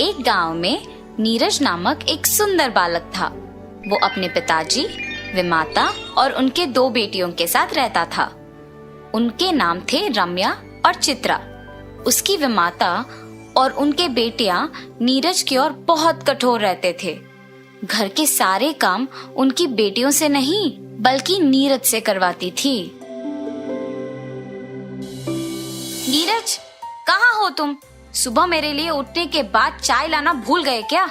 एक गांव में नीरज नामक एक सुंदर बालक था। वो अपने पिताजी, विमाता और उनके 2 बेटियों के साथ रहता था। उनके नाम थे रम्या और चित्रा। उसकी विमाता और उनके बेटियां नीरज की ओर बहुत कठोर रहते थे। घर के सारे काम उनकी बेटियों से नहीं बल्कि नीरज से करवाती थी। नीरज, कहाँ हो तुम? सुबह मेरे लिए उठने के बाद चाय लाना भूल गए क्या?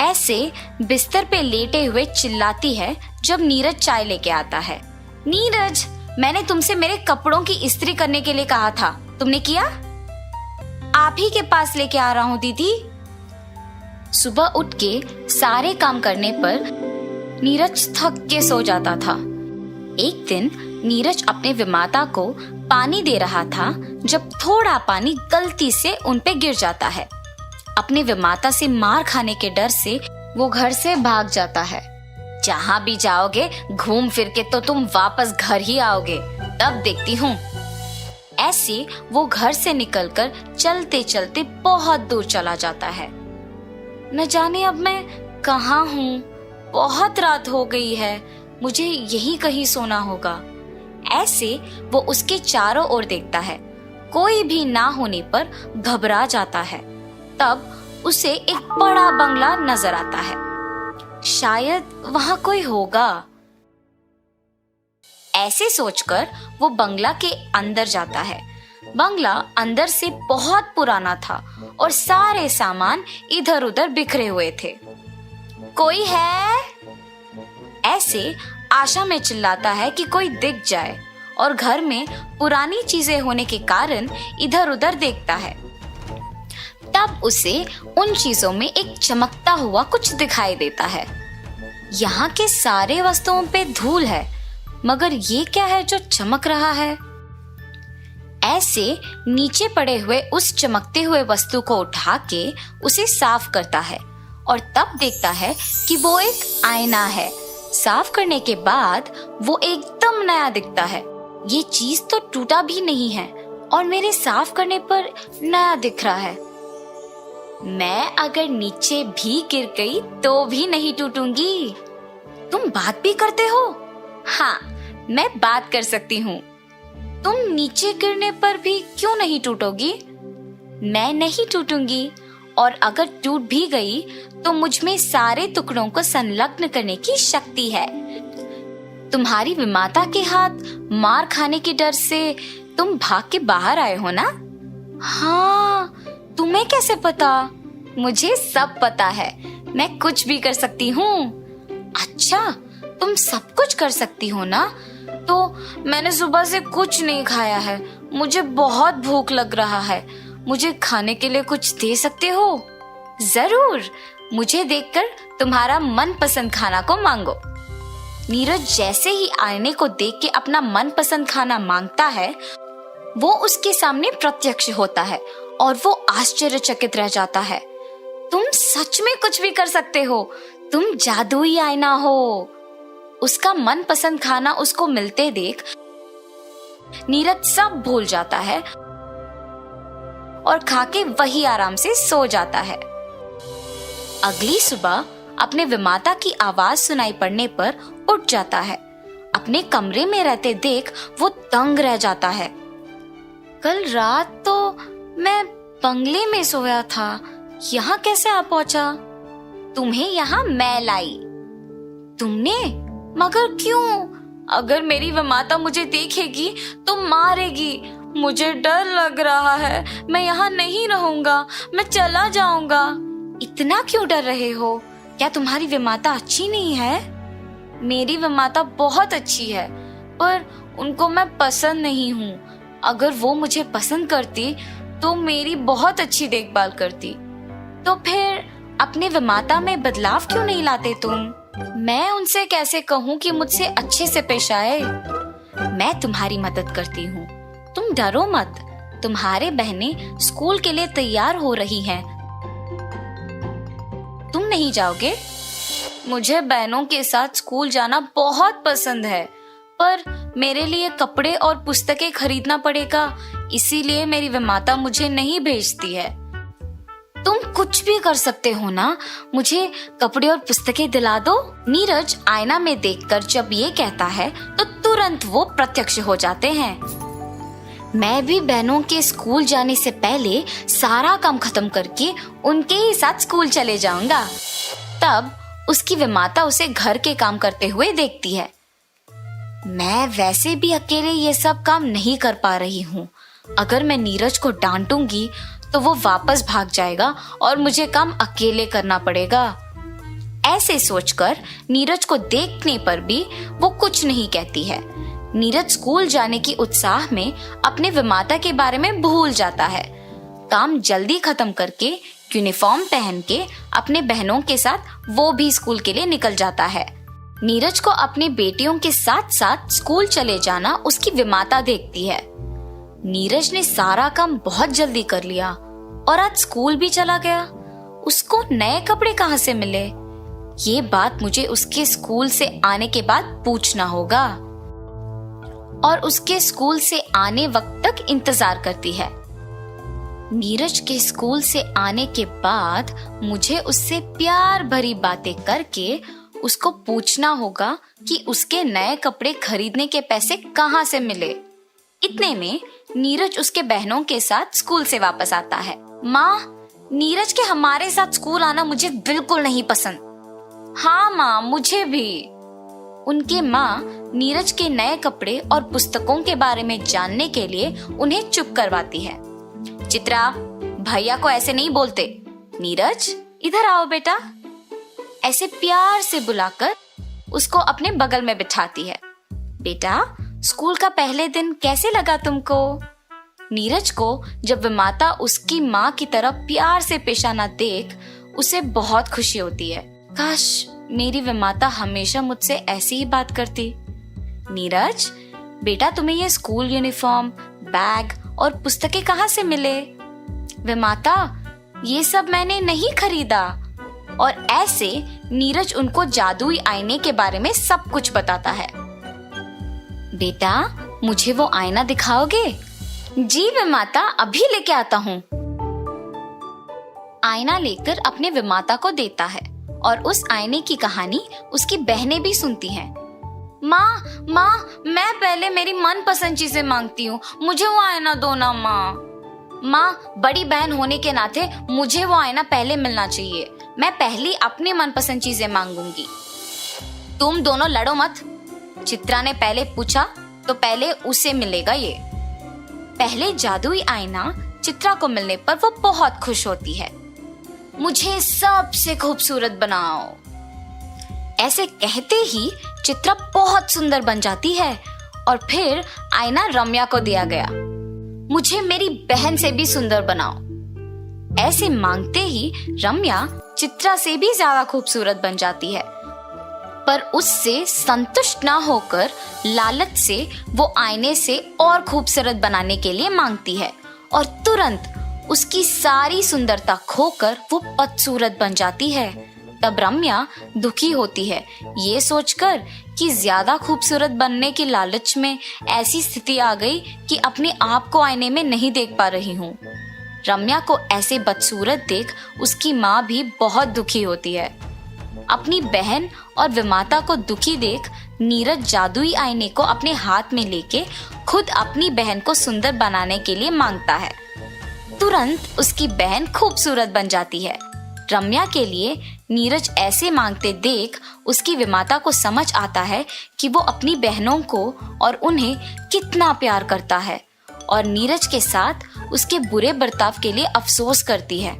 ऐसे बिस्तर पे लेटे हुए चिल्लाती है जब नीरज चाय लेके आता है। नीरज, मैंने तुमसे मेरे कपड़ों की इस्त्री करने के लिए कहा था, तुमने किया? आप ही के पास लेके आ रहा हूँ दीदी। सुबह उठ के सारे काम करने पर नीरज थक के सो जाता था। एक दिन नीरज अपने विमाता को पानी दे रहा था जब थोड़ा पानी गलती से उन पे गिर जाता है। अपने विमाता से मार खाने के डर से वो घर से भाग जाता है। जहाँ भी जाओगे घूम फिर के तो तुम वापस घर ही आओगे, तब देखती हूँ। ऐसे वो घर से निकलकर चलते चलते बहुत दूर चला जाता है। न जाने अब मैं कहाँ हूँ, बहुत रात हो गई है, मुझे यहीं कहीं सोना होगा। ऐसे वो उसके चारों ओर देखता है। कोई भी ना होने पर घबरा जाता है। तब उसे एक बड़ा बंगला नजर आता है। शायद वहां कोई होगा। ऐसे सोचकर वो बंगला के अंदर जाता है। बंगला अंदर से बहुत पुराना था और सारे सामान इधर उधर बिखरे हुए थे। कोई है? ऐसे आशा में चिल्लाता है कि कोई दिख जाए और घर में पुरानी चीजें होने के कारण इधर उधर देखता है। तब उसे उन चीजों में एक चमकता हुआ कुछ दिखाई देता है। यहाँ के सारे वस्तुओं पे धूल है, मगर ये क्या है जो चमक रहा है? ऐसे नीचे पड़े हुए उस चमकते हुए वस्तु को उठा के उसे साफ करता है और तब देखता है कि वो एक आईना है। साफ करने के बाद वो एकदम नया दिखता है। ये चीज तो टूटा भी नहीं है और मेरे साफ करने पर नया दिख रहा है। मैं अगर नीचे भी गिर गई तो भी नहीं टूटूंगी। तुम बात भी करते हो? हाँ, मैं बात कर सकती हूँ। तुम नीचे गिरने पर भी क्यों नहीं टूटोगी? मैं नहीं टूटूंगी और अगर टूट भी गई तो मुझ में सारे टुकड़ों को संलग्न करने की शक्ति है। तुम्हारी विमाता के हाथ मार खाने के डर से तुम भाग के बाहर आए हो ना? हाँ, तुम्हें कैसे पता? मुझे सब पता है, मैं कुछ भी कर सकती हूँ। अच्छा, तुम सब कुछ कर सकती हो ना? तो मैंने सुबह से कुछ नहीं खाया है, मुझे बहुत भूख लग रहा है। मुझे खाने के लिए कुछ दे सकते हो? जरूर, मुझे देखकर तुम्हारा मनपसंद खाना को मांगो। नीरज जैसे ही आईने को देख के अपना मनपसंद खाना मांगता है, वो उसके सामने प्रत्यक्ष होता है और वो आश्चर्यचकित रह जाता है। तुम सच में कुछ भी कर सकते हो, तुम जादुई आईना हो। उसका मनपसंद खाना उसको मिलते देख नीरज सब भूल जाता है और खाके वही आराम से सो जाता है। अगली सुबह अपने विमाता की आवाज सुनाई पड़ने पर उठ जाता है। अपने कमरे में रहते देख वो दंग रह जाता है। कल रात तो मैं बंगले में सोया था, यहाँ कैसे आ पहुंचा? तुम्हें यहाँ मैं लाई। तुमने? मगर क्यों? अगर मेरी विमाता मुझे देखेगी तो मारेगी। मुझे डर लग रहा है, मैं यहाँ नहीं रहूंगा, मैं चला जाऊंगा। इतना क्यों डर रहे हो? क्या तुम्हारी विमाता अच्छी नहीं है? मेरी विमाता बहुत अच्छी है, पर उनको मैं पसंद नहीं हूँ। अगर वो मुझे पसंद करती तो मेरी बहुत अच्छी देखभाल करती। तो फिर अपने विमाता में बदलाव क्यों नहीं लाते तुम? मैं उनसे कैसे कहूँ कि मुझसे अच्छे से पेश आए? मैं तुम्हारी मदद करती हूँ, तुम डरो मत। तुम्हारे बहनें स्कूल के लिए तैयार हो रही हैं। तुम नहीं जाओगे? मुझे बहनों के साथ स्कूल जाना बहुत पसंद है, पर मेरे लिए कपड़े और पुस्तकें खरीदना पड़ेगा, इसीलिए मेरी विमाता मुझे नहीं भेजती है। तुम कुछ भी कर सकते हो ना, मुझे कपड़े और पुस्तकें दिला दो। नीरज आईना में देखकर जब ये कहता है तो तुरंत वो प्रत्यक्ष हो जाते हैं। मैं भी बहनों के स्कूल जाने से पहले सारा काम खत्म करके उनके ही साथ स्कूल चले जाऊंगा। तब उसकी विमाता उसे घर के काम करते हुए देखती है। मैं वैसे भी अकेले ये सब काम नहीं कर पा रही हूँ। अगर मैं नीरज को डांटूंगी तो वो वापस भाग जाएगा और मुझे काम अकेले करना पड़ेगा। ऐसे सोचकर नीरज को देखने पर भी वो कुछ नहीं कहती है। नीरज स्कूल जाने की उत्साह में अपने विमाता के बारे में भूल जाता है। काम जल्दी खत्म करके यूनिफॉर्म पहन के अपने बहनों के साथ वो भी स्कूल के लिए निकल जाता है। नीरज को अपनी बेटियों के साथ साथ स्कूल चले जाना उसकी विमाता देखती है। नीरज ने सारा काम बहुत जल्दी कर लिया और आज स्कूल भी चला गया। उसको नए कपड़े कहाँ से मिले? ये बात मुझे उसके स्कूल से आने के बाद पूछना होगा। और उसके स्कूल से आने वक्त तक इंतजार करती है। नीरज के स्कूल से आने के बाद मुझे उससे प्यार भरी बातें करके उसको पूछना होगा कि उसके नए कपड़े खरीदने के पैसे कहाँ से मिले। इतने में नीरज उसके बहनों के साथ स्कूल से वापस आता है। माँ, नीरज के हमारे साथ स्कूल आना मुझे बिल्कुल नहीं पसंद। हाँ माँ, मुझे भी। उनके माँ नीरज के नए कपड़े और पुस्तकों के बारे में जानने के लिए उन्हें चुप करवाती है। चित्रा, भैया को ऐसे नहीं बोलते। नीरज, इधर आओ बेटा। ऐसे प्यार से बुलाकर उसको अपने बगल में बिठाती है। बेटा, स्कूल का पहले दिन कैसे लगा तुमको? नीरज को जब विमाता उसकी माँ की तरफ प्यार से पेश आना देख उसे बहुत खुशी होती है। काश मेरी विमाता हमेशा मुझसे ऐसी ही बात करती। नीरज, बेटा तुम्हें ये स्कूल यूनिफॉर्म, बैग और पुस्तकें कहाँ से मिले? विमाता, ये सब मैंने नहीं खरीदा। और ऐसे नीरज उनको जादुई आईने के बारे में सब कुछ बताता है। बेटा, मुझे वो आईना दिखाओगे? जी विमाता, अभी लेके आता हूँ। आईना लेकर अपने विमाता को देता है और उस आईने की कहानी उसकी बहनें भी सुनती हैं। माँ, मैं पहले मेरी मनपसंद चीजें मांगती हूँ, मुझे वो आईना दो ना माँ। बड़ी बहन होने के नाते मुझे वो आईना पहले मिलना चाहिए। मैं पहली अपनी मनपसंद चीजें मांगूंगी। तुम दोनों लड़ो मत। चित्रा ने पहले पूछा तो पहले उसे मिलेगा ये। पहले जादुई आईना चित्रा को मिलने पर वो बहुत खुश होती है। मुझे सबसे खूबसूरत बनाओ। ऐसे कहते ही चित्रा बहुत सुंदर बन जाती है और फिर आईना रम्या को दिया गया। मुझे मेरी बहन से भी सुंदर बनाओ। ऐसे मांगते ही रम्या चित्रा से भी ज्यादा खूबसूरत बन जाती है, पर उससे संतुष्ट ना होकर लालच से वो आईने से और खूबसूरत बनाने के लिए मांगती है और तुरंत उसकी सारी सुंदरता खोकर वो बदसूरत बन जाती है। तब रम्या दुखी होती है ये सोचकर कि ज्यादा खूबसूरत बनने के लालच में ऐसी स्थिति आ गई कि अपने आप को आईने में नहीं देख पा रही हूँ। रम्या को ऐसे बदसूरत देख उसकी माँ भी बहुत दुखी होती है। अपनी बहन और विमाता को दुखी देख नीरज जादुई आईने को अपने हाथ में लेके खुद अपनी बहन को सुंदर बनाने के लिए मांगता है। तुरंत उसकी बहन खूबसूरत बन जाती है। रम्या के लिए नीरज ऐसे मांगते देख उसकी विमाता को समझ आता है कि वो अपनी बहनों को और उन्हें कितना प्यार करता है और नीरज के साथ उसके बुरे बर्ताव के लिए अफसोस करती है।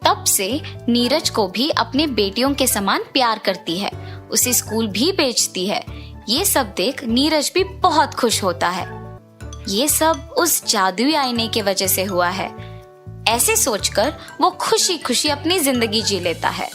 तब से नीरज को भी अपने बेटियों के समान प्यार करती है, उसे स्कूल भी भेजती है। ये सब देख नीरज भी बहुत खुश होता है। ये सब उस जादुई आईने के वजह से हुआ है। ऐसे सोचकर वो खुशी खुशी अपनी जिंदगी जी लेता है।